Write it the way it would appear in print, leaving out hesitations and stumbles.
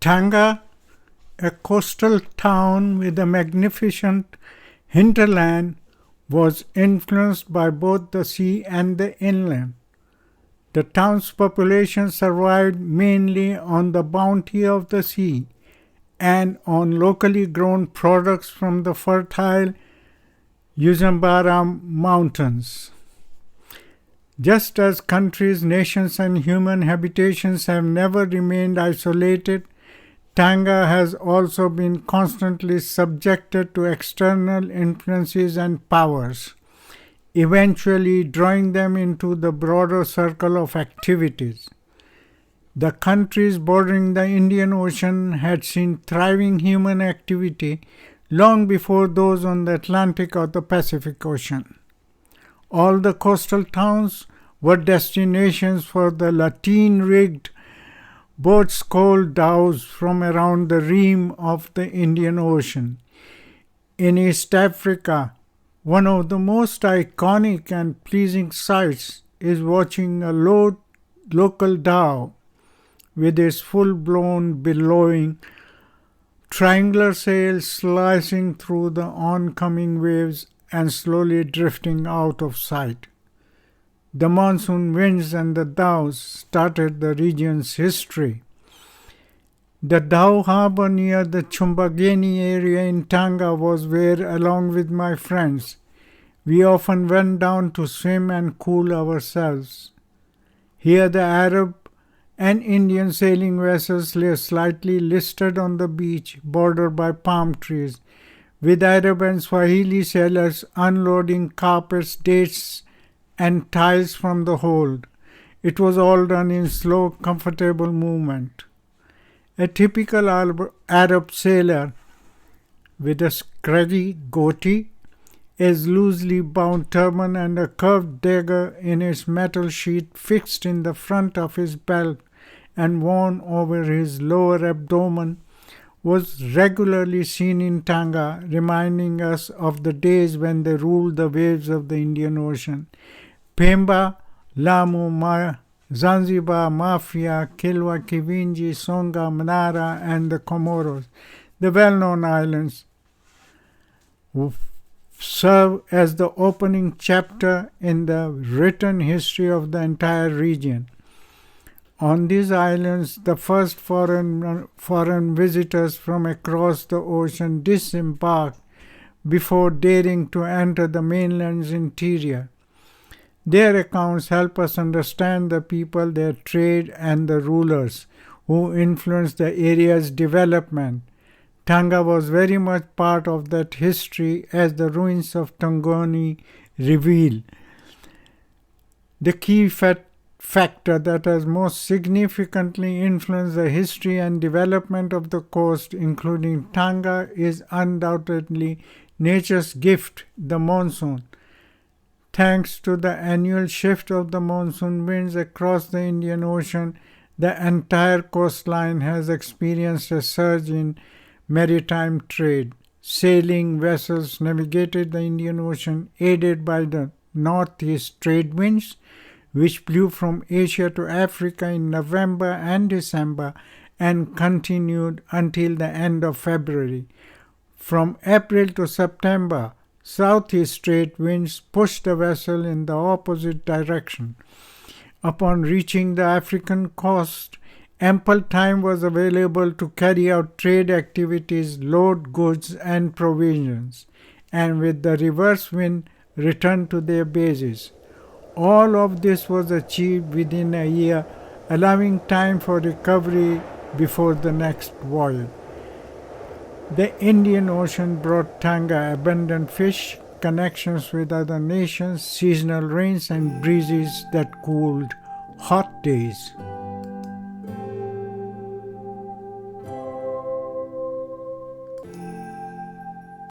Tanga, a coastal town with a magnificent hinterland, was influenced by both the sea and the inland. The town's population survived mainly on the bounty of the sea and on locally grown products from the fertile Usambara Mountains. Just as countries, nations, and human habitations have never remained isolated, Tanga has also been constantly subjected to external influences and powers, eventually drawing them into the broader circle of activities. The countries bordering the Indian Ocean had seen thriving human activity long before those on the Atlantic or the Pacific Ocean. All the coastal towns were destinations for the lateen-rigged boats called dhows from around the rim of the Indian Ocean. In East Africa, one of the most iconic and pleasing sights is watching a local dhow with its full-blown billowing triangular sails slicing through the oncoming waves and slowly drifting out of sight. The monsoon winds and the dhows started the region's history. The dhow harbor near the Chumbageni area in Tanga was where, along with my friends, we often went down to swim and cool ourselves. Here the Arab and Indian sailing vessels lay slightly listed on the beach, bordered by palm trees, with Arab and Swahili sailors unloading carpets, dates, and tiles from the hold. It was all done in slow, comfortable movement. A typical Arab sailor with a scraggy goatee, a loosely bound turban, and a curved dagger in his metal sheath fixed in the front of his belt and worn over his lower abdomen, was regularly seen in Tanga, reminding us of the days when they ruled the waves of the Indian Ocean. Pemba, Lamu, Zanzibar, Mafia, Kilwa, Kivinji, Songa, Manara, and the Comoros, the well-known islands, serve as the opening chapter in the written history of the entire region. On these islands, the first foreign visitors from across the ocean disembarked before daring to enter the mainland's interior. Their accounts help us understand the people, their trade, and the rulers who influenced the area's development. Tanga was very much part of that history, as the ruins of Tongoni reveal. The key factor that has most significantly influenced the history and development of the coast, including Tanga, is undoubtedly nature's gift, the monsoon. Thanks to the annual shift of the monsoon winds across the Indian Ocean, the entire coastline has experienced a surge in maritime trade. Sailing vessels navigated the Indian Ocean, aided by the northeast trade winds, which blew from Asia to Africa in November and December and continued until the end of February. From April to September, southeast trade winds pushed the vessel in the opposite direction. Upon reaching the African coast, ample time was available to carry out trade activities, load goods and provisions, and with the reverse wind, return to their bases. All of this was achieved within a year, allowing time for recovery before the next voyage. The Indian Ocean brought Tanga abundant fish, connections with other nations, seasonal rains, and breezes that cooled hot days.